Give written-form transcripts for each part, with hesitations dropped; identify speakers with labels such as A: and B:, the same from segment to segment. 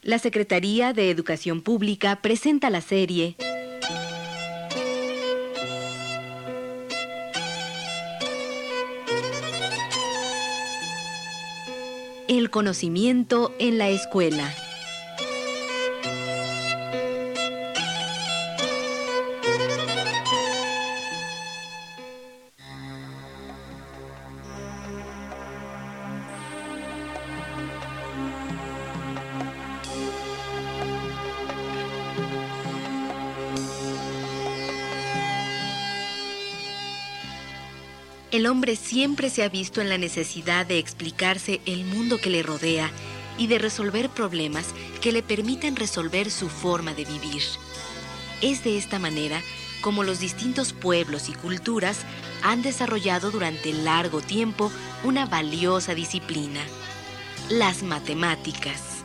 A: La Secretaría de Educación Pública presenta la serie El conocimiento en la escuela. El hombre siempre se ha visto en la necesidad de explicarse el mundo que le rodea y de resolver problemas que le permitan resolver su forma de vivir. Es de esta manera como los distintos pueblos y culturas han desarrollado durante largo tiempo una valiosa disciplina: las matemáticas.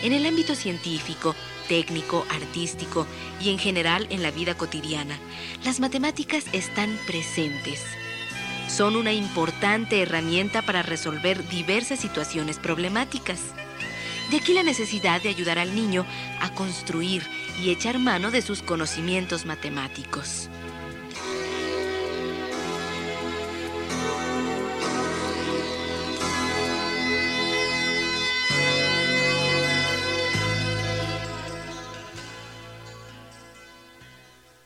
A: En el ámbito científico, técnico, artístico y en general en la vida cotidiana, las matemáticas están presentes. Son una importante herramienta para resolver diversas situaciones problemáticas. De aquí la necesidad de ayudar al niño a construir y echar mano de sus conocimientos matemáticos.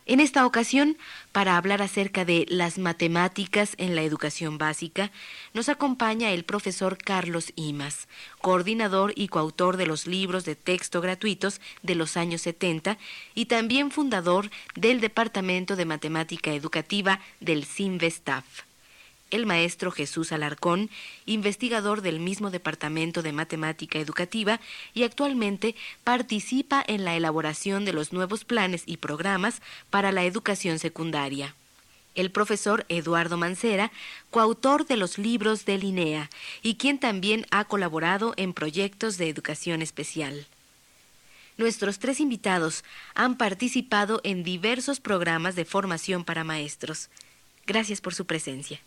A: En esta ocasión, para hablar acerca de las matemáticas en la educación básica, nos acompaña el profesor Carlos Imaz, coordinador y coautor de los libros de texto gratuitos de los años 70 y también fundador del Departamento de Matemática Educativa del CINVESTAF. El maestro Jesús Alarcón, investigador del mismo Departamento de Matemática Educativa y actualmente participa en la elaboración de los nuevos planes y programas para la educación secundaria. El profesor Eduardo Mancera, coautor de los libros de Linnea y quien también ha colaborado en proyectos de educación especial. Nuestros tres invitados han participado en diversos programas de formación para maestros. Gracias por su presencia.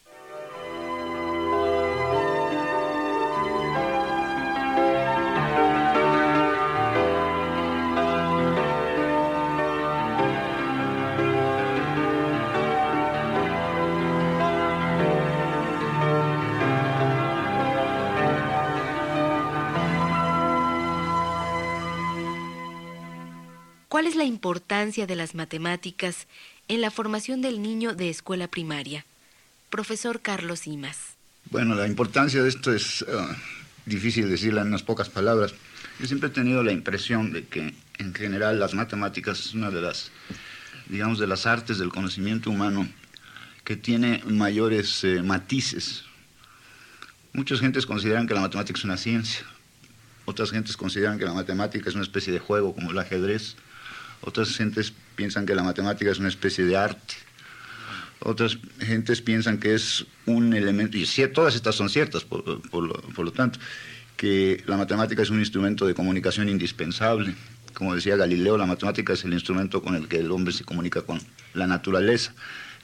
A: ¿Cuál es la importancia de las matemáticas en la formación del niño de escuela primaria? Profesor Carlos Imaz.
B: Bueno, la importancia de esto es difícil decirla en unas pocas palabras. Yo siempre he tenido la impresión de que, en general, las matemáticas es una de las, digamos, de las artes del conocimiento humano que tiene mayores matices. Muchas gentes consideran que la matemática es una ciencia. Otras gentes consideran que la matemática es una especie de juego, como el ajedrez. Otras gentes piensan que la matemática es una especie de arte. Otras gentes piensan que es un elemento, y todas estas son ciertas, por lo tanto, que la matemática es un instrumento de comunicación indispensable. Como decía Galileo, la matemática es el instrumento con el que el hombre se comunica con la naturaleza,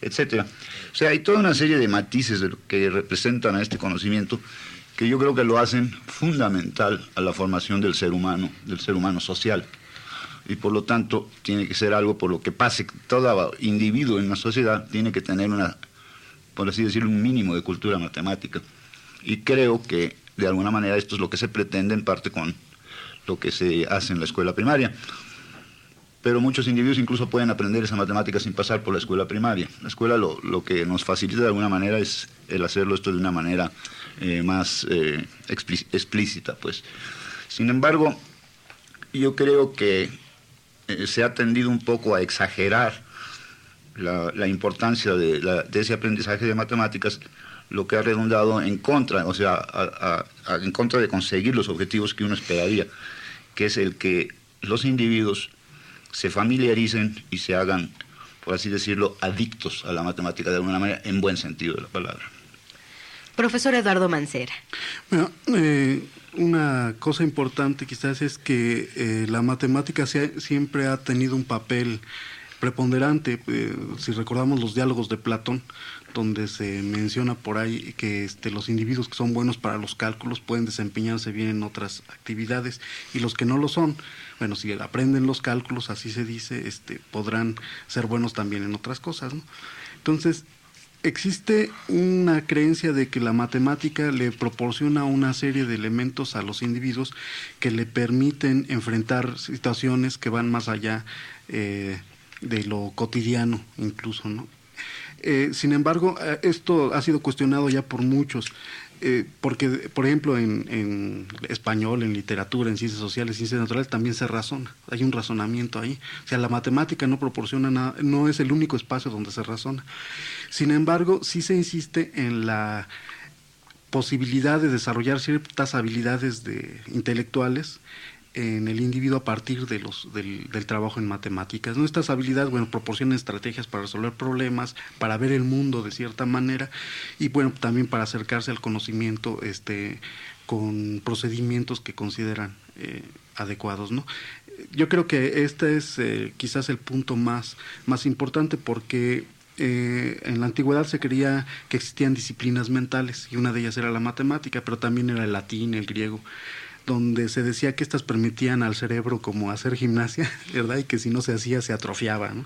B: etc. O sea, hay toda una serie de matices que representan a este conocimiento que yo creo que lo hacen fundamental a la formación del ser humano social. Y por lo tanto tiene que ser algo por lo que pase. Todo individuo en una sociedad tiene que tener por así decirlo, un mínimo de cultura matemática. Y creo que de alguna manera esto es lo que se pretende en parte con lo que se hace en la escuela primaria. Pero muchos individuos incluso pueden aprender esa matemática sin pasar por la escuela primaria. La escuela lo que nos facilita de alguna manera es el hacerlo esto de una manera más explícita, pues. Sin embargo, yo creo que se ha tendido un poco a exagerar la importancia de ese aprendizaje de matemáticas, lo que ha redundado en contra, o sea, en contra de conseguir los objetivos que uno esperaría, que es el que los individuos se familiaricen y se hagan, por así decirlo, adictos a la matemática de alguna manera, en buen sentido de la palabra.
A: Profesor Eduardo Mancera.
C: Bueno, una cosa importante quizás es que la matemática siempre ha tenido un papel preponderante. Si recordamos los diálogos de Platón, donde se menciona por ahí que los individuos que son buenos para los cálculos pueden desempeñarse bien en otras actividades, y los que no lo son, bueno, si aprenden los cálculos, así se dice, podrán ser buenos también en otras cosas, ¿no? Entonces, existe una creencia de que la matemática le proporciona una serie de elementos a los individuos que le permiten enfrentar situaciones que van más allá de lo cotidiano incluso, ¿no? Sin embargo, esto ha sido cuestionado ya por muchos, porque, por ejemplo, en español, en literatura, en ciencias sociales, ciencias naturales, también se razona, hay un razonamiento ahí. O sea, la matemática no proporciona nada, no es el único espacio donde se razona. Sin embargo, sí se insiste en la posibilidad de desarrollar ciertas habilidades intelectuales en el individuo a partir de del trabajo en matemáticas, ¿no? Estas habilidades, bueno, proporcionan estrategias para resolver problemas, para ver el mundo de cierta manera, y bueno, también para acercarse al conocimiento con procedimientos que consideran adecuados, ¿no? Yo creo que este es quizás el punto más importante, porque en la antigüedad se creía que existían disciplinas mentales, y una de ellas era la matemática, pero también era el latín, el griego, donde se decía que estas permitían al cerebro como hacer gimnasia, ¿verdad? Y que si no se hacía, se atrofiaba, ¿no?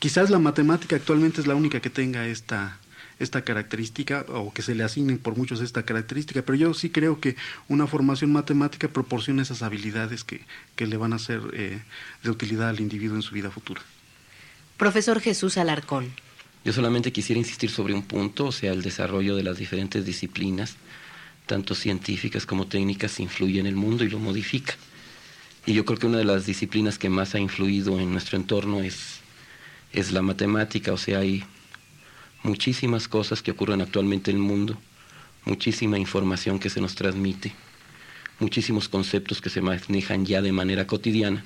C: Quizás la matemática actualmente es la única que tenga esta característica, o que se le asignen por muchos esta característica, pero yo sí creo que una formación matemática proporciona esas habilidades que le van a ser de utilidad al individuo en su vida futura.
A: Profesor Jesús Alarcón.
D: Yo solamente quisiera insistir sobre un punto, o sea, el desarrollo de las diferentes disciplinas, tanto científicas como técnicas, influye en el mundo y lo modifica. Y yo creo que una de las disciplinas que más ha influido en nuestro entorno es la matemática. O sea, hay muchísimas cosas que ocurren actualmente en el mundo, muchísima información que se nos transmite, muchísimos conceptos que se manejan ya de manera cotidiana,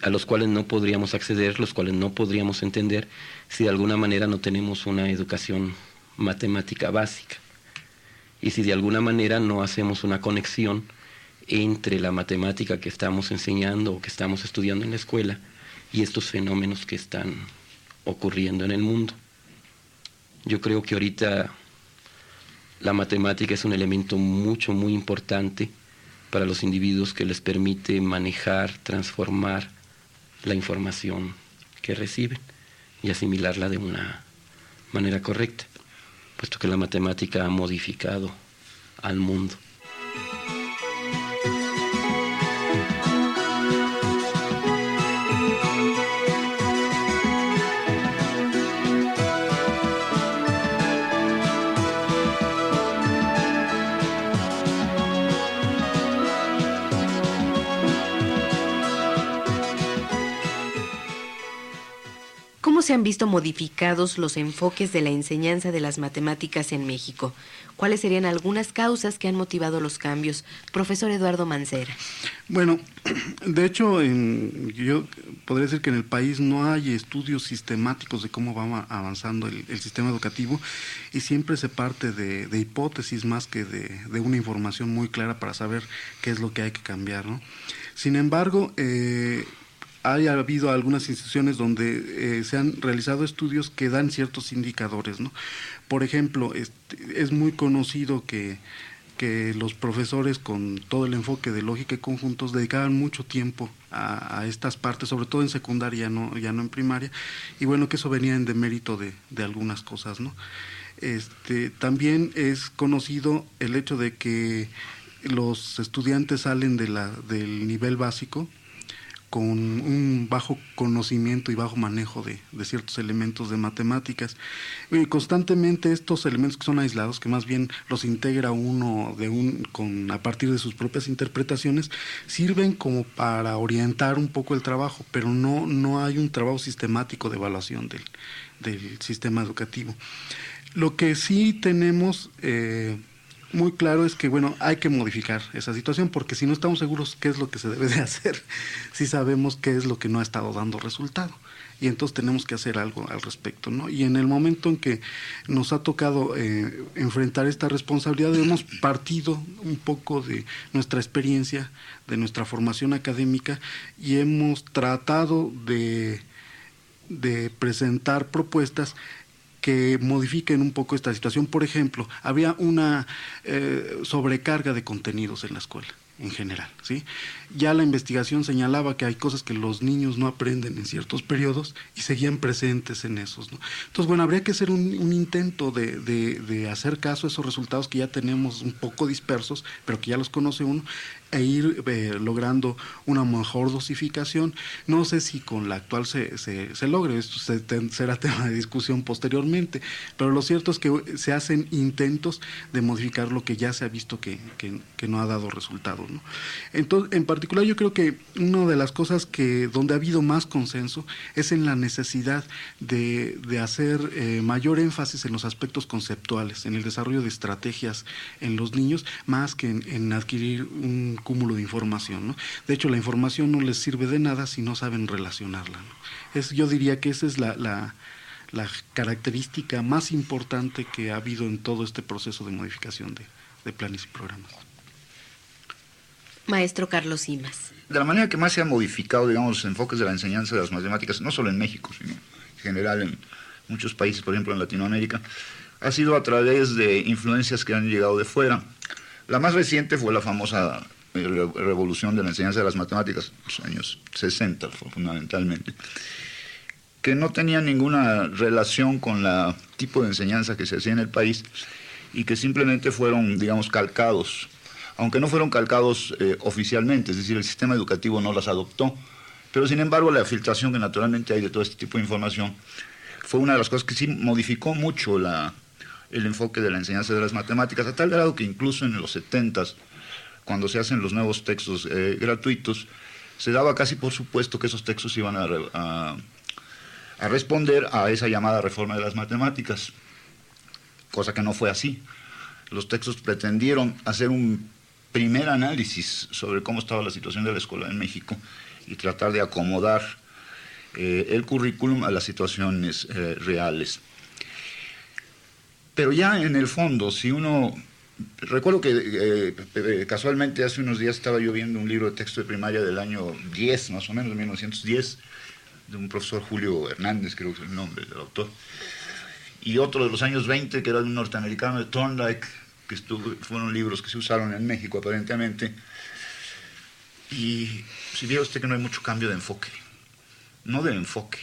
D: a los cuales no podríamos acceder, los cuales no podríamos entender si de alguna manera no tenemos una educación matemática básica. Y si de alguna manera no hacemos una conexión entre la matemática que estamos enseñando o que estamos estudiando en la escuela y estos fenómenos que están ocurriendo en el mundo. Yo creo que ahorita la matemática es un elemento muy importante para los individuos, que les permite manejar, transformar la información que reciben y asimilarla de una manera correcta, puesto que la matemática ha modificado al mundo.
A: ¿Cómo se han visto modificados los enfoques de la enseñanza de las matemáticas en México? ¿Cuáles serían algunas causas que han motivado los cambios? Profesor Eduardo Mancera.
C: Bueno, de hecho, yo podría decir que en el país no hay estudios sistemáticos de cómo va avanzando el sistema educativo, y siempre se parte de hipótesis más que de una información muy clara para saber qué es lo que hay que cambiar, ¿no? Sin embargo, ha habido algunas instituciones donde se han realizado estudios que dan ciertos indicadores, ¿no? Por ejemplo, es muy conocido que los profesores, con todo el enfoque de lógica y conjuntos, dedicaban mucho tiempo a estas partes, sobre todo en secundaria, ya no en primaria, y bueno, que eso venía en demérito de algunas cosas, ¿no? También es conocido el hecho de que los estudiantes salen del nivel básico con un bajo conocimiento y bajo manejo de ciertos elementos de matemáticas. Y constantemente estos elementos que son aislados, que más bien los integra uno a partir de sus propias interpretaciones, sirven como para orientar un poco el trabajo, pero no hay un trabajo sistemático de evaluación del sistema educativo. Lo que sí tenemos muy claro es que, bueno, hay que modificar esa situación, porque si no estamos seguros qué es lo que se debe de hacer, si sabemos qué es lo que no ha estado dando resultado, y entonces tenemos que hacer algo al respecto, ¿no? Y en el momento en que nos ha tocado enfrentar esta responsabilidad, hemos partido un poco de nuestra experiencia, de nuestra formación académica, y hemos tratado de de presentar propuestas que modifiquen un poco esta situación. Por ejemplo, había una sobrecarga de contenidos en la escuela en general, ¿sí? Ya la investigación señalaba que hay cosas que los niños no aprenden en ciertos periodos y seguían presentes en esos, ¿no? Entonces, bueno, habría que hacer un intento de hacer caso a esos resultados que ya tenemos un poco dispersos, pero que ya los conoce uno, e ir logrando una mejor dosificación. No sé si con la actual se logre, esto será tema de discusión posteriormente, pero lo cierto es que se hacen intentos de modificar lo que ya se ha visto que no ha dado resultados, ¿no? Entonces, en particular, yo creo que una de las cosas donde ha habido más consenso es en la necesidad de hacer mayor énfasis en los aspectos conceptuales, en el desarrollo de estrategias en los niños, más que en adquirir un cúmulo de información, ¿no? De hecho, la información no les sirve de nada si no saben relacionarla, ¿no? Yo diría que esa es la característica más importante que ha habido en todo este proceso de modificación de planes y programas.
A: Maestro Carlos Imaz.
B: De la manera que más se han modificado, digamos, los enfoques de la enseñanza de las matemáticas, no solo en México, sino en general en muchos países, por ejemplo en Latinoamérica, ha sido a través de influencias que han llegado de fuera. La más reciente fue la famosa revolución de la enseñanza de las matemáticas, los años 60 fundamentalmente, que no tenía ninguna relación con el tipo de enseñanza que se hacía en el país y que simplemente fueron, digamos, calcados, aunque no fueron calcados oficialmente, es decir, el sistema educativo no las adoptó, pero sin embargo la filtración que naturalmente hay de todo este tipo de información fue una de las cosas que sí modificó mucho el enfoque de la enseñanza de las matemáticas, a tal grado que incluso en los 70s, cuando se hacen los nuevos textos gratuitos, se daba casi por supuesto que esos textos iban a responder a esa llamada reforma de las matemáticas, cosa que no fue así. Los textos pretendieron hacer un primer análisis sobre cómo estaba la situación de la escuela en México y tratar de acomodar el currículum a las situaciones reales. Pero ya en el fondo, si uno... Recuerdo que casualmente hace unos días estaba yo viendo un libro de texto de primaria del año 10, más o menos, de 1910, de un profesor Julio Hernández, creo que es el nombre del autor, y otro de los años 20, que era de un norteamericano, de Thorndike, que fueron libros que se usaron en México aparentemente, y si ve usted que no hay mucho cambio de enfoque, no de enfoque.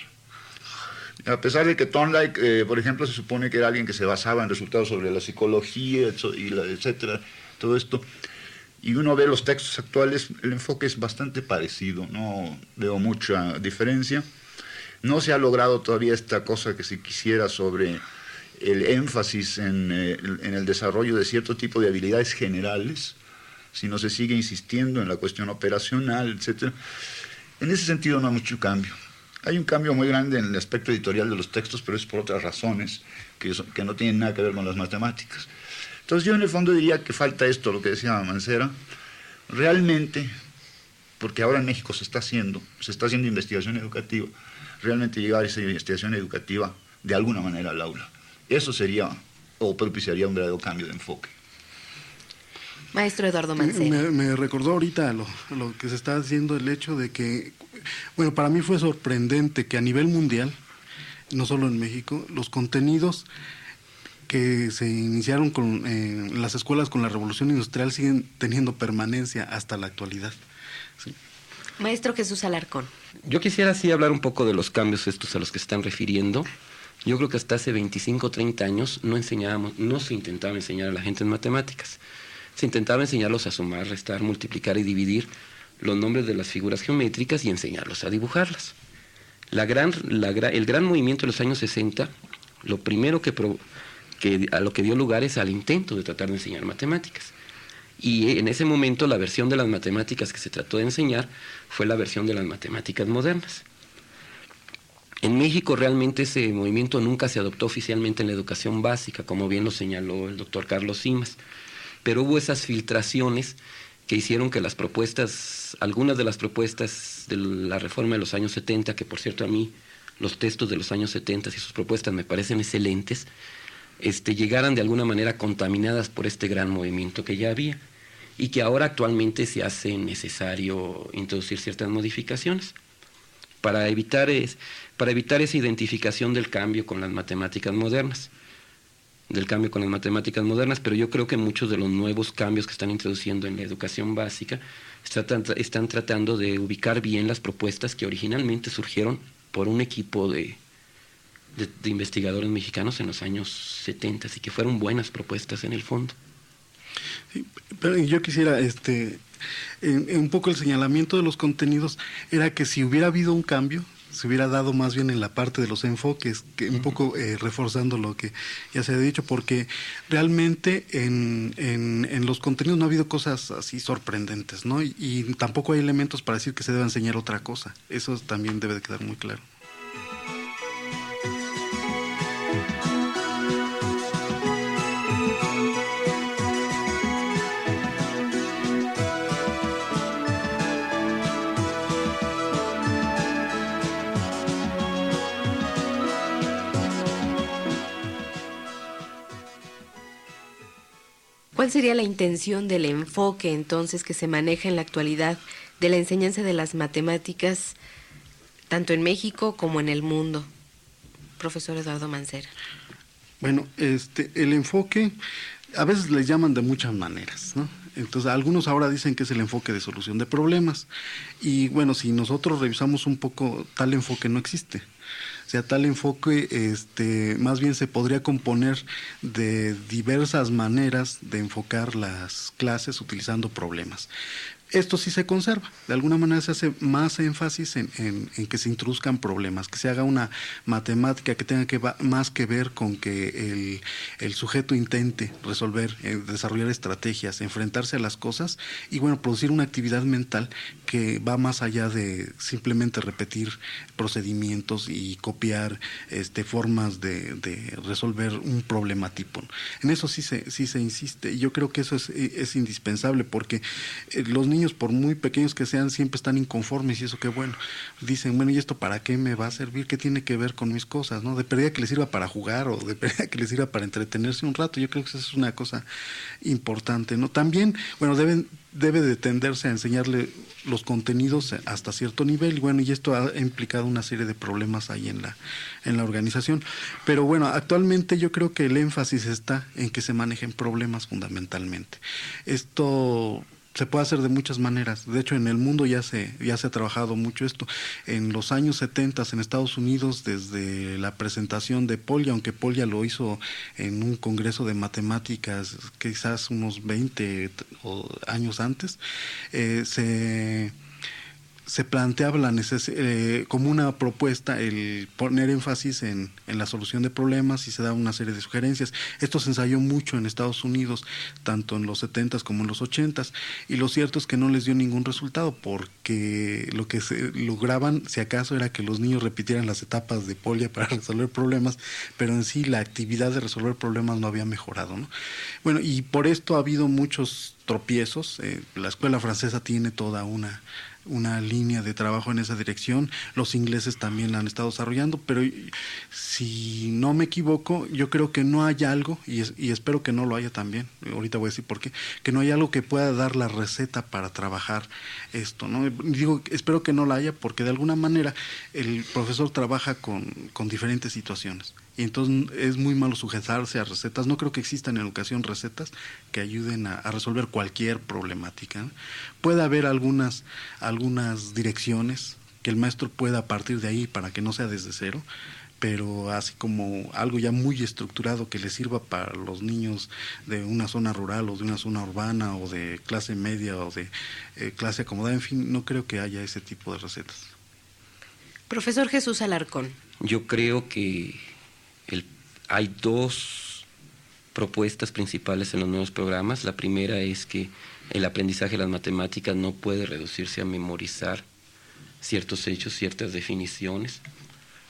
B: A pesar de que Thorndike, por ejemplo, se supone que era alguien que se basaba en resultados sobre la psicología, etcétera, todo esto, y uno ve los textos actuales, el enfoque es bastante parecido, no veo mucha diferencia. No se ha logrado todavía esta cosa que se quisiera sobre el énfasis en el desarrollo de cierto tipo de habilidades generales, sino se sigue insistiendo en la cuestión operacional, etcétera. En ese sentido no hay mucho cambio. Hay un cambio muy grande en el aspecto editorial de los textos, pero es por otras razones que no tienen nada que ver con las matemáticas. Entonces yo en el fondo diría que falta esto, lo que decía Mancera, realmente, porque ahora en México se está haciendo investigación educativa, realmente llegar a esa investigación educativa de alguna manera al aula. Eso sería, o propiciaría un verdadero cambio de enfoque.
A: Maestro Eduardo Mancera.
C: Me recordó ahorita lo que se está haciendo, el hecho de que, bueno, para mí fue sorprendente que a nivel mundial, no solo en México, los contenidos que se iniciaron en las escuelas con la Revolución Industrial siguen teniendo permanencia hasta la actualidad. Sí.
A: Maestro Jesús Alarcón.
D: Yo quisiera sí hablar un poco de los cambios estos a los que se están refiriendo. Yo creo que hasta hace 25 o 30 años no se intentaba enseñar a la gente en matemáticas. Se intentaba enseñarlos a sumar, restar, multiplicar y dividir los nombres de las figuras geométricas y enseñarlos a dibujarlas. El gran movimiento de los años 60, lo primero a lo que dio lugar es al intento de tratar de enseñar matemáticas. Y en ese momento la versión de las matemáticas que se trató de enseñar fue la versión de las matemáticas modernas. En México realmente ese movimiento nunca se adoptó oficialmente en la educación básica, como bien lo señaló el doctor Carlos Imaz, pero hubo esas filtraciones que hicieron que algunas de las propuestas de la reforma de los años 70, que por cierto a mí los textos de los años 70 y sus propuestas me parecen excelentes, llegaran de alguna manera contaminadas por este gran movimiento que ya había y que ahora actualmente se hace necesario introducir ciertas modificaciones. para evitar esa identificación del cambio con las matemáticas modernas. Pero yo creo que muchos de los nuevos cambios que están introduciendo en la educación básica están tratando de ubicar bien las propuestas que originalmente surgieron por un equipo de investigadores mexicanos en los años 70 y que fueron buenas propuestas en el fondo.
C: Sí, pero yo quisiera, un poco el señalamiento de los contenidos era que si hubiera habido un cambio, se hubiera dado más bien en la parte de los enfoques, que un poco reforzando lo que ya se ha dicho, porque realmente en los contenidos no ha habido cosas así sorprendentes, ¿no? Y tampoco hay elementos para decir que se debe enseñar otra cosa. Eso también debe de quedar muy claro.
A: ¿Cuál sería la intención del enfoque entonces que se maneja en la actualidad de la enseñanza de las matemáticas tanto en México como en el mundo? Profesor Eduardo Mancera.
C: Bueno, el enfoque a veces les llaman de muchas maneras, ¿no? Entonces, algunos ahora dicen que es el enfoque de solución de problemas. Y bueno, si nosotros revisamos un poco, tal enfoque no existe. O sea, tal enfoque más bien se podría componer de diversas maneras de enfocar las clases utilizando problemas. Esto sí se conserva. De alguna manera se hace más énfasis en que se introduzcan problemas, que se haga una matemática que tenga más que ver con que el sujeto intente resolver, desarrollar estrategias, enfrentarse a las cosas y, bueno, producir una actividad mental que va más allá de simplemente repetir procedimientos y copiar formas de resolver un problema tipo. En eso sí se insiste. Y yo creo que eso es indispensable porque los niños, por muy pequeños que sean, siempre están inconformes y eso qué bueno. Dicen, bueno, ¿y esto para qué me va a servir? ¿Qué tiene que ver con mis cosas? ¿No? De pérdida que les sirva para jugar o de pérdida que les sirva para entretenerse un rato. Yo creo que eso es una cosa importante, ¿no? También, bueno, debe de tenderse a enseñarle los contenidos hasta cierto nivel, y bueno, y esto ha implicado una serie de problemas ahí en la organización. Pero bueno, actualmente yo creo que el énfasis está en que se manejen problemas fundamentalmente. Esto se puede hacer de muchas maneras. De hecho, en el mundo ya se ha trabajado mucho esto. En los años 70 en Estados Unidos, desde la presentación de Polya, aunque Polya lo hizo en un congreso de matemáticas quizás unos 20 años antes, se planteaba como una propuesta el poner énfasis en la solución de problemas y se daba una serie de sugerencias. Esto se ensayó mucho en Estados Unidos, tanto en los 70s como en los 80s, y lo cierto es que no les dio ningún resultado porque lo que se lograban, si acaso, era que los niños repitieran las etapas de Polya para resolver problemas, pero en sí la actividad de resolver problemas no había mejorado, ¿no? Bueno, y por esto ha habido muchos tropiezos. La escuela francesa tiene toda una línea de trabajo en esa dirección. Los ingleses también la han estado desarrollando, pero si no me equivoco, yo creo que no hay algo, y espero que no lo haya también, ahorita voy a decir por qué, que no hay algo que pueda dar la receta para trabajar esto, ¿no? Digo, espero que no la haya porque de alguna manera el profesor trabaja con diferentes situaciones. Y entonces es muy malo sujetarse a recetas. No creo que existan en educación recetas que ayuden a resolver cualquier problemática, ¿no? Puede haber algunas direcciones que el maestro pueda partir de ahí para que no sea desde cero, pero así como algo ya muy estructurado que le sirva para los niños de una zona rural o de una zona urbana o de clase media o de clase acomodada, en fin, no creo que haya ese tipo de recetas.
A: Profesor Jesús Alarcón.
D: Yo creo que hay dos propuestas principales en los nuevos programas. La primera es que el aprendizaje de las matemáticas no puede reducirse a memorizar ciertos hechos, ciertas definiciones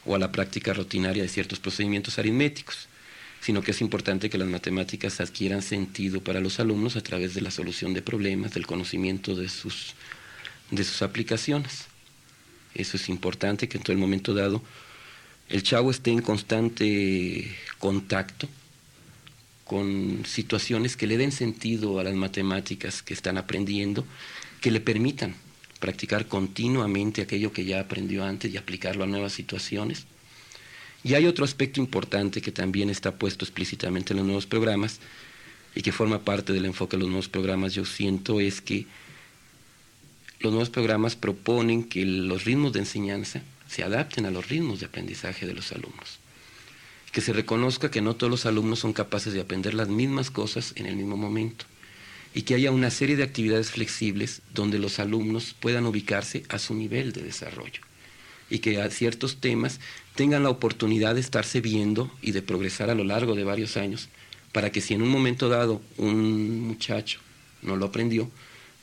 D: o a la práctica rutinaria de ciertos procedimientos aritméticos, sino que es importante que las matemáticas adquieran sentido para los alumnos a través de la solución de problemas, del conocimiento de sus aplicaciones. Eso es importante, que en todo el momento dado el chavo esté en constante contacto con situaciones que le den sentido a las matemáticas que están aprendiendo, que le permitan practicar continuamente aquello que ya aprendió antes y aplicarlo a nuevas situaciones. Y hay otro aspecto importante que también está puesto explícitamente en los nuevos programas y que forma parte del enfoque de los nuevos programas, yo siento, es que los nuevos programas proponen que los ritmos de enseñanza se adapten a los ritmos de aprendizaje de los alumnos. Que se reconozca que no todos los alumnos son capaces de aprender las mismas cosas en el mismo momento y que haya una serie de actividades flexibles donde los alumnos puedan ubicarse a su nivel de desarrollo y que a ciertos temas tengan la oportunidad de estarse viendo y de progresar a lo largo de varios años para que si en un momento dado un muchacho no lo aprendió,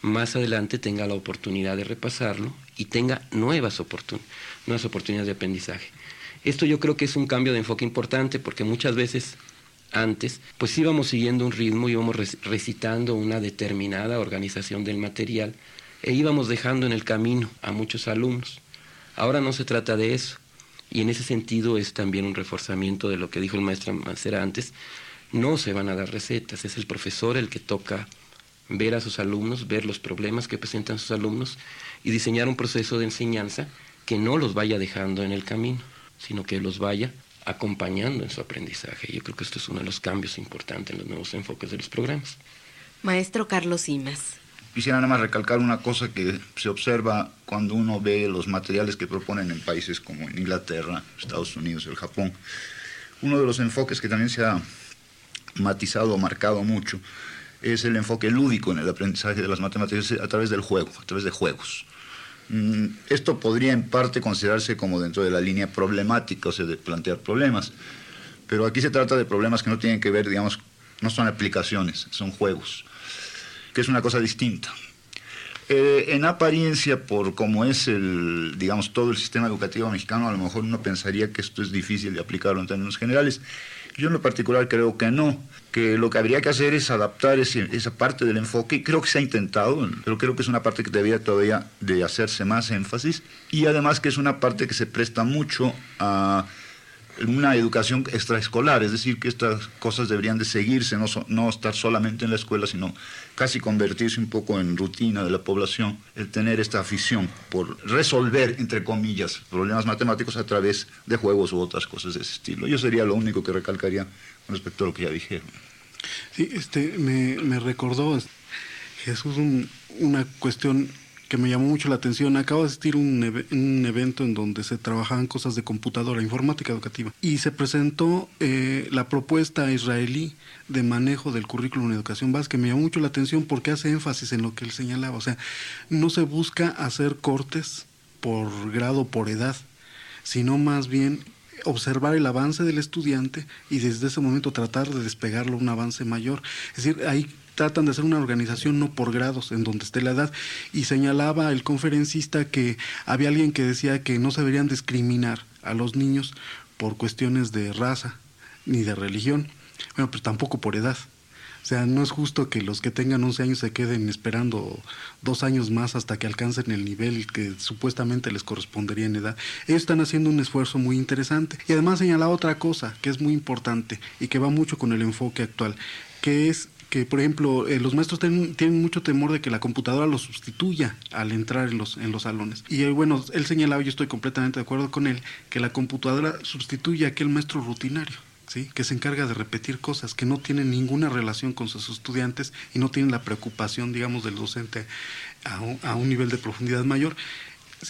D: más adelante tenga la oportunidad de repasarlo y tenga nuevas oportunidades de aprendizaje. Esto yo creo que es un cambio de enfoque importante porque muchas veces antes pues íbamos siguiendo un ritmo, íbamos recitando una determinada organización del material e íbamos dejando en el camino a muchos alumnos. Ahora no se trata de eso y en ese sentido es también un reforzamiento de lo que dijo el maestro Mancera antes. No se van a dar recetas, es el profesor el que toca ver a sus alumnos, ver los problemas que presentan sus alumnos y diseñar un proceso de enseñanza que no los vaya dejando en el camino, sino que los vaya acompañando en su aprendizaje. Yo creo que esto es uno de los cambios importantes en los nuevos enfoques de los programas.
A: Maestro Carlos Imaz.
B: Quisiera nada más recalcar una cosa que se observa cuando uno ve los materiales que proponen en países como en Inglaterra, Estados Unidos, el Japón. Uno de los enfoques que también se ha matizado o marcado mucho es el enfoque lúdico en el aprendizaje de las matemáticas a través del juego, a través de juegos. Esto podría en parte considerarse como dentro de la línea problemática, o sea, de plantear problemas, pero aquí se trata de problemas que no tienen que ver, digamos, no son aplicaciones, son juegos, que es una cosa distinta. En apariencia, por cómo es digamos, todo el sistema educativo mexicano, a lo mejor uno pensaría que esto es difícil de aplicarlo en términos generales. Yo en lo particular creo que no, que lo que habría que hacer es adaptar esa parte del enfoque, y creo que se ha intentado, pero creo que es una parte que debería todavía de hacerse más énfasis, y además que es una parte que se presta mucho a una educación extraescolar, es decir, que estas cosas deberían de seguirse, no estar solamente en la escuela, sino casi convertirse un poco en rutina de la población, el tener esta afición por resolver, entre comillas, problemas matemáticos a través de juegos u otras cosas de ese estilo. Yo sería lo único que recalcaría con respecto a lo que ya dijeron.
C: Sí, me recordó, Jesús, una cuestión que me llamó mucho la atención. Acabo de asistir a un evento en donde se trabajaban cosas de computadora, informática educativa, y se presentó la propuesta israelí de manejo del currículum en educación básica. Me llamó mucho la atención porque hace énfasis en lo que él señalaba, o sea, no se busca hacer cortes por grado, por edad, sino más bien observar el avance del estudiante y desde ese momento tratar de despegarlo a un avance mayor. Es decir, ahí tratan de hacer una organización no por grados, en donde esté la edad, y señalaba el conferencista que había alguien que decía que no se deberían discriminar a los niños por cuestiones de raza ni de religión, bueno, pues tampoco por edad. O sea, no es justo que los que tengan 11 años se queden esperando 2 años más hasta que alcancen el nivel que supuestamente les correspondería en edad. Ellos están haciendo un esfuerzo muy interesante. Y además señalaba otra cosa que es muy importante y que va mucho con el enfoque actual, que es que, por ejemplo, los maestros tienen mucho temor de que la computadora los sustituya al entrar en los salones. Y bueno, él señalaba, yo estoy completamente de acuerdo con él, que la computadora sustituye a aquel maestro rutinario, ¿sí?, que se encarga de repetir cosas que no tienen ninguna relación con sus estudiantes y no tienen la preocupación, digamos, del docente a un nivel de profundidad mayor.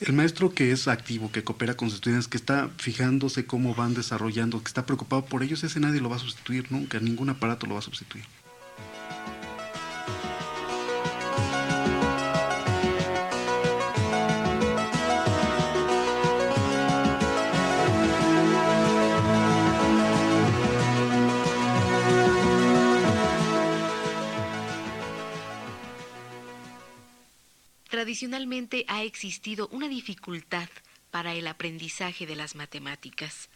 C: El maestro que es activo, que coopera con sus estudiantes, que está fijándose cómo van desarrollando, que está preocupado por ellos, ese nadie lo va a sustituir nunca, ningún aparato lo va a sustituir.
A: Tradicionalmente ha existido una dificultad para el aprendizaje de las matemáticas.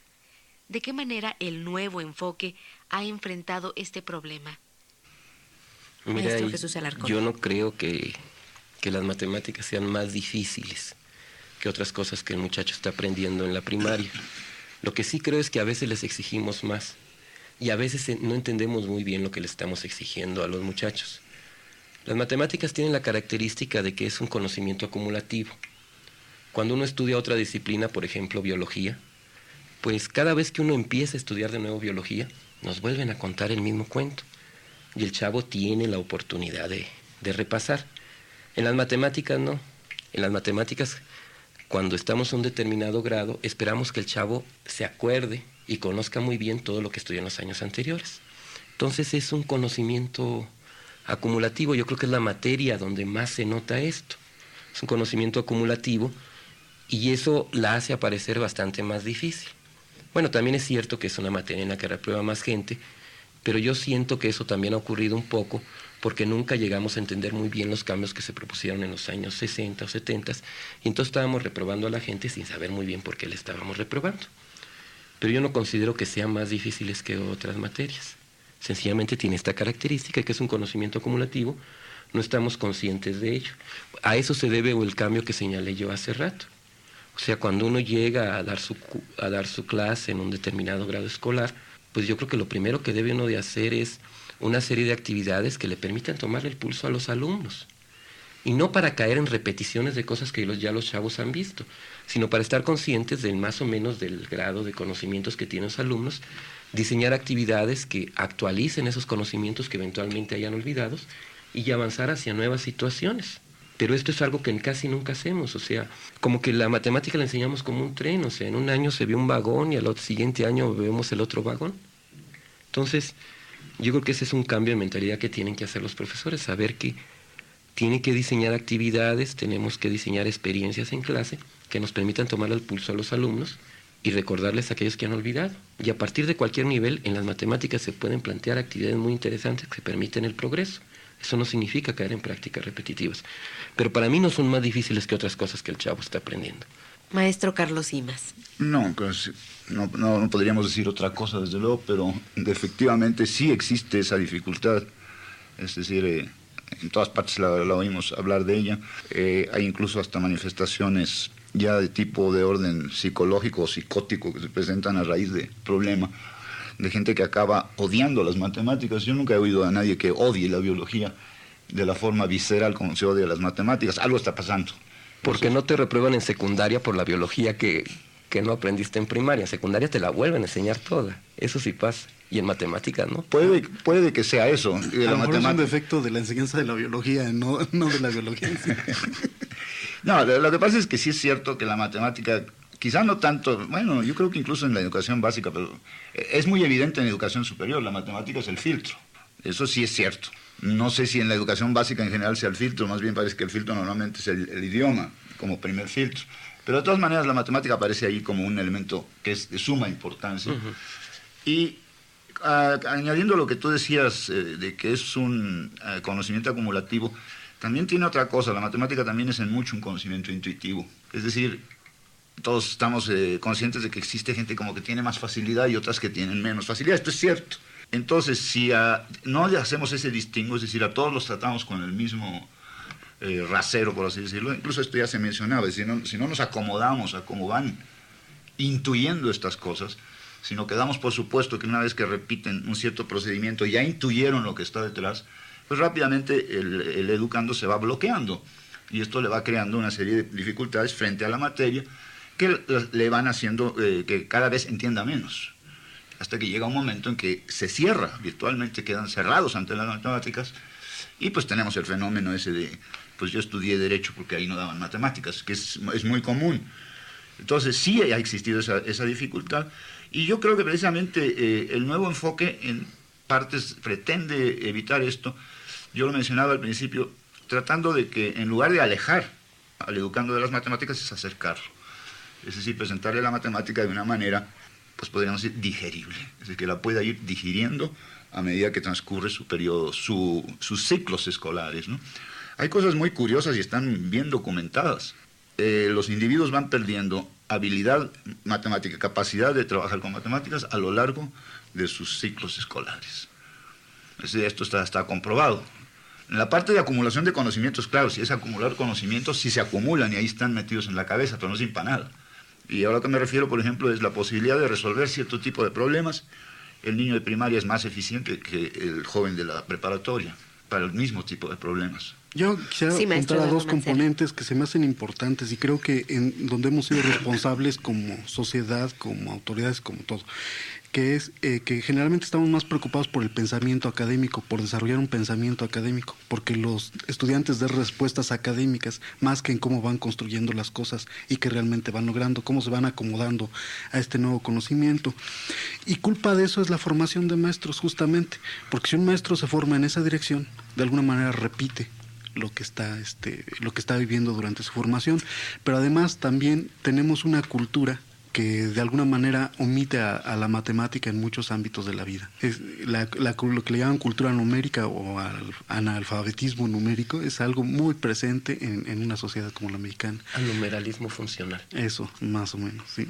A: ¿De qué manera el nuevo enfoque ha enfrentado este problema?
D: Mira,
A: Maestro Jesús Alarcón.
D: Yo no creo que las matemáticas sean más difíciles que otras cosas que el muchacho está aprendiendo en la primaria. Lo que sí creo es que a veces les exigimos más y a veces no entendemos muy bien lo que le estamos exigiendo a los muchachos. Las matemáticas tienen la característica de que es un conocimiento acumulativo. Cuando uno estudia otra disciplina, por ejemplo, biología, pues cada vez que uno empieza a estudiar de nuevo biología, nos vuelven a contar el mismo cuento. Y el chavo tiene la oportunidad de repasar. En las matemáticas no. En las matemáticas, cuando estamos a un determinado grado, esperamos que el chavo se acuerde y conozca muy bien todo lo que estudió en los años anteriores. Entonces es un conocimiento acumulativo. Yo creo que es la materia donde más se nota esto. Es un conocimiento acumulativo y eso la hace aparecer bastante más difícil. Bueno, también es cierto que es una materia en la que reprueba más gente, pero yo siento que eso también ha ocurrido un poco porque nunca llegamos a entender muy bien los cambios que se propusieron en los años 60 o 70, y entonces estábamos reprobando a la gente sin saber muy bien por qué le estábamos reprobando. Pero yo no considero que sean más difíciles que otras materias. Sencillamente tiene esta característica, que es un conocimiento acumulativo, no estamos conscientes de ello. A eso se debe el cambio que señalé yo hace rato. O sea, cuando uno llega a dar su clase en un determinado grado escolar, pues yo creo que lo primero que debe uno de hacer es una serie de actividades que le permitan tomarle el pulso a los alumnos. Y no para caer en repeticiones de cosas que ya los chavos han visto, sino para estar conscientes del más o menos del grado de conocimientos que tienen los alumnos, diseñar actividades que actualicen esos conocimientos que eventualmente hayan olvidados y avanzar hacia nuevas situaciones. Pero esto es algo que casi nunca hacemos, o sea, como que la matemática la enseñamos como un tren, o sea, en un año se ve un vagón y al siguiente año vemos el otro vagón. Entonces, yo creo que ese es un cambio de mentalidad que tienen que hacer los profesores, saber que tienen que diseñar actividades, tenemos que diseñar experiencias en clase que nos permitan tomar el pulso a los alumnos y recordarles a aquellos que han olvidado. Y a partir de cualquier nivel, en las matemáticas se pueden plantear actividades muy interesantes que permiten el progreso. Eso no significa caer en prácticas repetitivas. Pero para mí no son más difíciles que otras cosas que el chavo está aprendiendo.
A: Maestro Carlos Imaz.
B: No, pues, no podríamos decir otra cosa, desde luego, pero efectivamente sí existe esa dificultad. Es decir, en todas partes la oímos hablar de ella. Hay incluso hasta manifestaciones ya de tipo de orden psicológico o psicótico que se presentan a raíz del problema, de gente que acaba odiando las matemáticas. Yo nunca he oído a nadie que odie la biología de la forma visceral como se odia las matemáticas. Algo está pasando.
D: Porque no te reprueban en secundaria por la biología que no aprendiste en primaria. En secundaria te la vuelven a enseñar toda. Eso sí pasa. Y en matemáticas, ¿no?
B: Puede que sea eso.
C: A lo mejor es un defecto de la enseñanza de la biología, no de la biología en sí.
B: No, lo que pasa es que sí es cierto que la matemática, quizá no tanto, bueno, yo creo que incluso en la educación básica, pero es muy evidente en la educación superior, la matemática es el filtro. Eso sí es cierto. No sé si en la educación básica en general sea el filtro, más bien parece que el filtro normalmente es el idioma como primer filtro. Pero de todas maneras la matemática aparece ahí como un elemento que es de suma importancia. Uh-huh. Y añadiendo lo que tú decías de que es un conocimiento acumulativo, también tiene otra cosa. La matemática también es en mucho un conocimiento intuitivo. Es decir, todos estamos conscientes de que existe gente como que tiene más facilidad y otras que tienen menos facilidad. Esto es cierto. Entonces, si no hacemos ese distingo, es decir, a todos los tratamos con el mismo rasero, por así decirlo, incluso esto ya se mencionaba, si no nos acomodamos a cómo van intuyendo estas cosas, sino que damos por supuesto que una vez que repiten un cierto procedimiento ya intuyeron lo que está detrás, pues rápidamente el educando se va bloqueando y esto le va creando una serie de dificultades frente a la materia que le van haciendo que cada vez entienda menos, hasta que llega un momento en que se cierra, virtualmente quedan cerrados ante las matemáticas, y pues tenemos el fenómeno ese de, pues yo estudié Derecho porque ahí no daban matemáticas, que es muy común. Entonces sí ha existido esa dificultad, y yo creo que precisamente el nuevo enfoque en partes pretende evitar esto. Yo lo mencionaba al principio, tratando de que en lugar de alejar al educando de las matemáticas, es acercarlo. Es decir, presentarle la matemática de una manera, pues podríamos decir, digerible. Es decir, que la pueda ir digiriendo a medida que transcurre su periodo, sus ciclos escolares, ¿no? Hay cosas muy curiosas y están bien documentadas. Los individuos van perdiendo habilidad matemática, capacidad de trabajar con matemáticas a lo largo de sus ciclos escolares. Es decir, esto está comprobado. En la parte de acumulación de conocimientos, claro, si es acumular conocimientos, sí se acumulan y ahí están metidos en la cabeza, pero no sirven para nada. Y ahora lo que me refiero, por ejemplo, es la posibilidad de resolver cierto tipo de problemas. El niño de primaria es más eficiente que el joven de la preparatoria, para el mismo tipo de problemas.
C: Yo quisiera
A: Sí, maestro
C: apuntar a
A: Eduardo
C: dos
A: Mancera.
C: componentes que se me hacen importantes y creo que en donde hemos sido responsables como sociedad, como autoridades, como todo, que es que generalmente estamos más preocupados por el pensamiento académico, por desarrollar un pensamiento académico, porque los estudiantes den respuestas académicas más que en cómo van construyendo las cosas y que realmente van logrando, cómo se van acomodando a este nuevo conocimiento. Y culpa de eso es la formación de maestros, justamente, porque si un maestro se forma en esa dirección, de alguna manera repite lo que está viviendo durante su formación, pero además también tenemos una cultura que de alguna manera omite a la matemática en muchos ámbitos de la vida. Es lo que le llaman cultura numérica o analfabetismo numérico es algo muy presente en una sociedad como la mexicana.
D: Al numeralismo funcional.
C: Eso, más o menos, sí.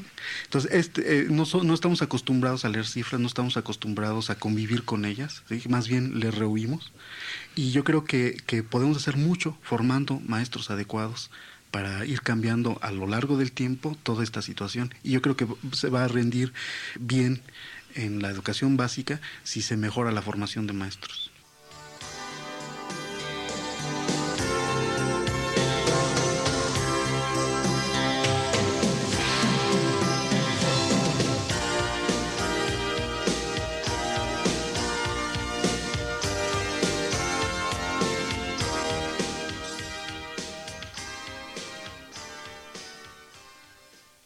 C: Entonces, no estamos acostumbrados a leer cifras, no estamos acostumbrados a convivir con ellas, ¿sí? Más bien les rehuimos. Y yo creo que podemos hacer mucho formando maestros adecuados para ir cambiando a lo largo del tiempo toda esta situación. Y yo creo que se va a rendir bien en la educación básica si se mejora la formación de maestros.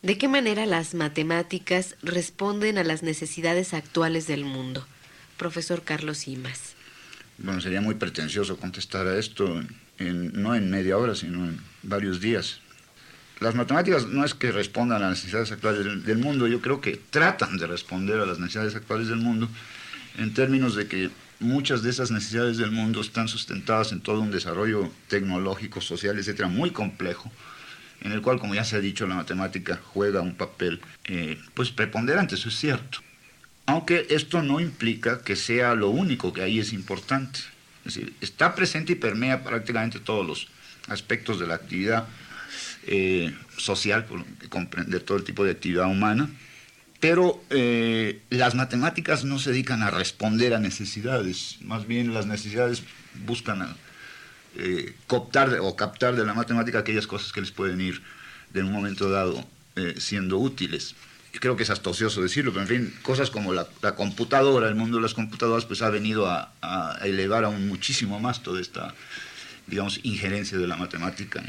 A: ¿De qué manera las matemáticas responden a las necesidades actuales del mundo? Profesor Carlos Imaz.
B: Bueno, sería muy pretencioso contestar a esto no en media hora, sino en varios días. Las matemáticas no es que respondan a las necesidades actuales del mundo, yo creo que tratan de responder a las necesidades actuales del mundo en términos de que muchas de esas necesidades del mundo están sustentadas en todo un desarrollo tecnológico, social, etcétera, muy complejo, en el cual, como ya se ha dicho, la matemática juega un papel pues preponderante, eso es cierto. Aunque esto no implica que sea lo único que ahí es importante. Es decir, está presente y permea prácticamente todos los aspectos de la actividad social, que comprende todo el tipo de actividad humana, pero las matemáticas no se dedican a responder a necesidades, más bien las necesidades buscan cooptar o captar de la matemática aquellas cosas que les pueden ir de un momento dado siendo útiles. Yo creo que es hasta ocioso decirlo, pero en fin, cosas como la computadora, el mundo de las computadoras, pues ha venido a elevar aún muchísimo más toda esta, digamos, injerencia de la matemática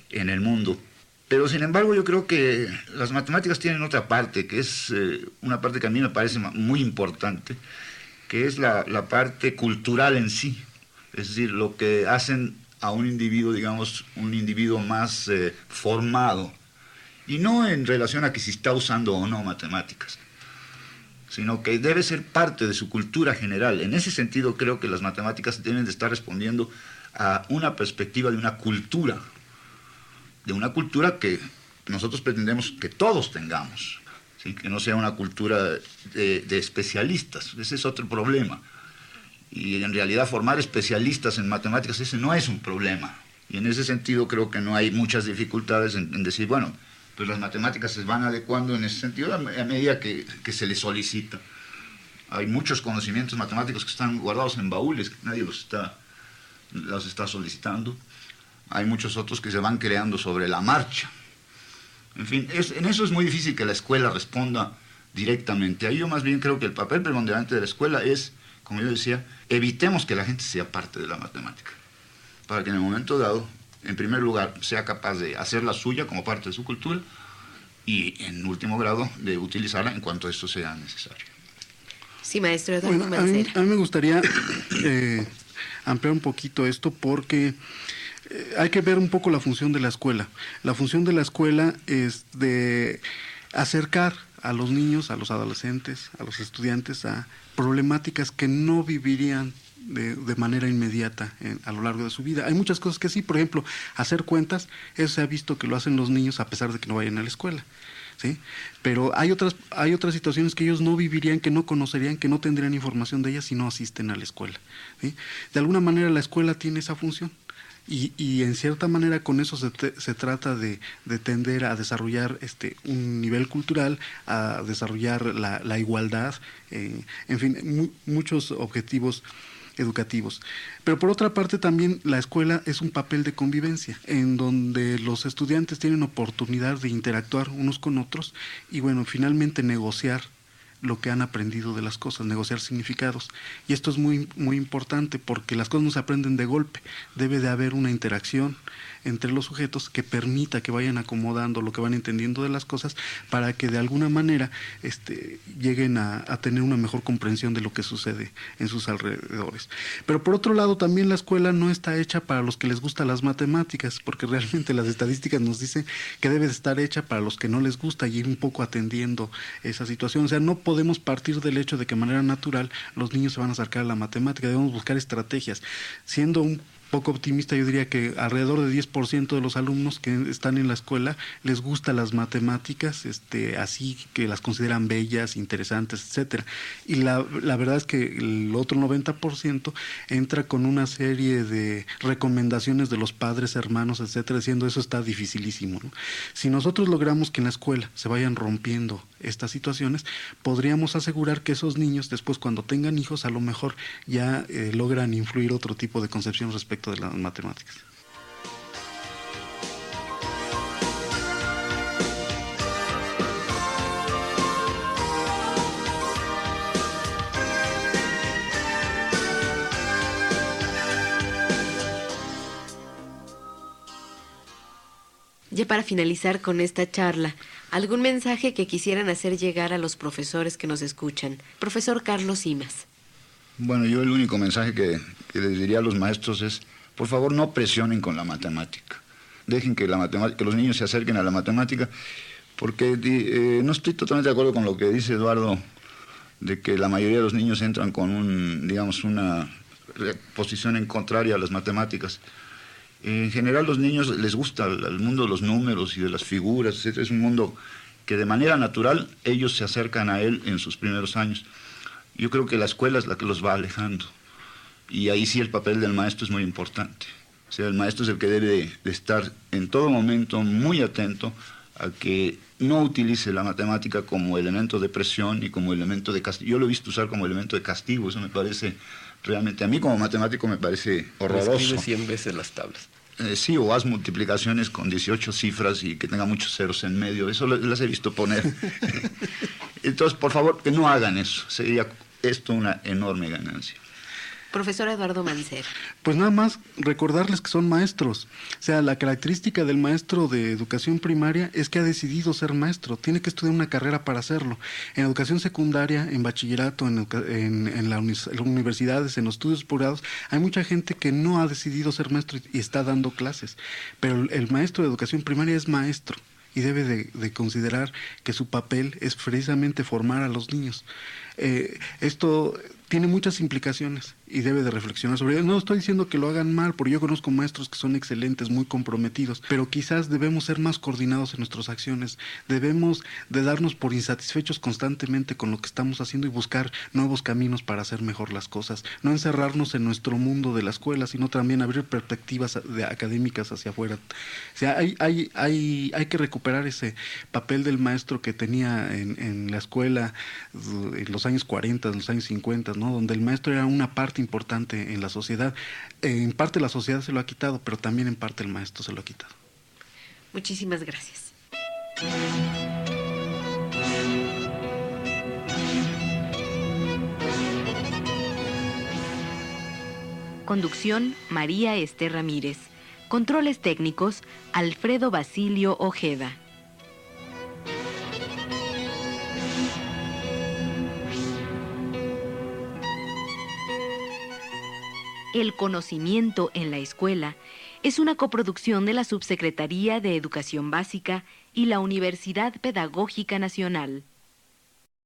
B: en el mundo. Pero sin embargo yo creo que las matemáticas tienen otra parte, que es una parte que a mí me parece muy importante, que es la parte cultural en sí. Es decir, lo que hacen a un individuo, digamos, un individuo más formado, y no en relación a que si está usando o no matemáticas, sino que debe ser parte de su cultura general. En ese sentido creo que las matemáticas deben de estar respondiendo a una perspectiva de una cultura que nosotros pretendemos que todos tengamos, ¿sí? Que no sea una cultura de especialistas. Ese es otro problema. Y en realidad formar especialistas en matemáticas, ese no es un problema. Y en ese sentido creo que no hay muchas dificultades en decir, bueno, pues las matemáticas se van adecuando en ese sentido a medida que se les solicita. Hay muchos conocimientos matemáticos que están guardados en baúles, que nadie los está solicitando. Hay muchos otros que se van creando sobre la marcha. En fin, en eso es muy difícil que la escuela responda directamente. Ahí yo más bien creo que el papel preponderante de la escuela es, como yo decía, evitemos que la gente sea parte de la matemática, para que en el momento dado, en primer lugar, sea capaz de hacerla suya como parte de su cultura y, en último grado, de utilizarla en cuanto esto sea necesario.
A: Sí, maestro Eduardo
C: Bueno,
A: Mancera.
C: a mí me gustaría ampliar un poquito esto porque hay que ver un poco la función de la escuela. La función de la escuela es de acercar a los niños, a los adolescentes, a los estudiantes a problemáticas que no vivirían de manera inmediata a lo largo de su vida. Hay muchas cosas que sí, por ejemplo, hacer cuentas, eso se ha visto que lo hacen los niños a pesar de que no vayan a la escuela, ¿sí? Pero hay otras situaciones que ellos no vivirían, que no conocerían, que no tendrían información de ellas si no asisten a la escuela, ¿sí? De alguna manera la escuela tiene esa función. Y en cierta manera con eso se trata de tender a desarrollar un nivel cultural, a desarrollar la igualdad, en fin, muchos objetivos educativos. Pero por otra parte también la escuela es un papel de convivencia, en donde los estudiantes tienen oportunidad de interactuar unos con otros y bueno, finalmente negociar lo que han aprendido de las cosas, negociar significados. Y esto es muy, muy importante porque las cosas no se aprenden de golpe, debe de haber una interacción entre los sujetos que permita que vayan acomodando lo que van entendiendo de las cosas para que de alguna manera lleguen a tener una mejor comprensión de lo que sucede en sus alrededores. Pero por otro lado también la escuela no está hecha para los que les gustan las matemáticas, porque realmente las estadísticas nos dicen que debe de estar hecha para los que no les gusta y ir un poco atendiendo esa situación. O sea, no podemos partir del hecho de que de manera natural los niños se van a acercar a la matemática, debemos buscar estrategias. Siendo un poco optimista, yo diría que alrededor de 10% de los alumnos que están en la escuela les gustan las matemáticas, así que las consideran bellas, interesantes, etcétera. Y la verdad es que el otro 90% entra con una serie de recomendaciones de los padres, hermanos, etcétera, diciendo eso está dificilísimo, ¿no? Si nosotros logramos que en la escuela se vayan rompiendo estas situaciones, podríamos asegurar que esos niños después cuando tengan hijos a lo mejor ya logran influir otro tipo de concepción respecto de las matemáticas.
A: Ya para finalizar con esta charla, ¿algún mensaje que quisieran hacer llegar a los profesores que nos escuchan? Profesor Carlos Imaz.
B: Bueno, yo el único mensaje que les diría a los maestros es, por favor, no presionen con la matemática. Dejen que los niños se acerquen a la matemática, porque no estoy totalmente de acuerdo con lo que dice Eduardo, de que la mayoría de los niños entran con una posición en contraria a las matemáticas. En general, los niños les gusta el mundo de los números y de las figuras, etc. Es un mundo que de manera natural ellos se acercan a él en sus primeros años. Yo creo que la escuela es la que los va alejando. Y ahí sí el papel del maestro es muy importante. O sea, el maestro es el que debe de estar en todo momento muy atento a que no utilice la matemática como elemento de presión y como elemento de castigo. Yo lo he visto usar como elemento de castigo, eso me parece realmente, a mí como matemático me parece horroroso.
D: Escribe 100 veces las tablas.
B: Sí, o haz multiplicaciones con 18 cifras y que tenga muchos ceros en medio, eso las he visto poner. Entonces, por favor, que no hagan eso, sería esto una enorme ganancia.
A: Profesor Eduardo Mancera.
C: Pues nada más recordarles que son maestros. O sea, la característica del maestro de educación primaria es que ha decidido ser maestro. Tiene que estudiar una carrera para hacerlo. En educación secundaria, en bachillerato, en las universidades, en los estudios posgrados, hay mucha gente que no ha decidido ser maestro y está dando clases. Pero el maestro de educación primaria es maestro y debe de considerar que su papel es precisamente formar a los niños. Esto tiene muchas implicaciones y debe de reflexionar sobre ello. No estoy diciendo que lo hagan mal, porque yo conozco maestros que son excelentes, muy comprometidos, pero quizás debemos ser más coordinados en nuestras acciones, debemos de darnos por insatisfechos constantemente con lo que estamos haciendo y buscar nuevos caminos para hacer mejor las cosas, no encerrarnos en nuestro mundo de la escuela, sino también abrir perspectivas académicas hacia afuera. O sea, hay que recuperar ese papel del maestro que tenía en la escuela en los años 40, en los años 50, ¿no? Donde el maestro era una parte importante en la sociedad. En parte la sociedad se lo ha quitado, pero también en parte el maestro se lo ha quitado.
A: Muchísimas gracias. Conducción, María Esther Ramírez. Controles técnicos, Alfredo Basilio Ojeda. El conocimiento en la escuela es una coproducción de la Subsecretaría de Educación Básica y la Universidad Pedagógica Nacional.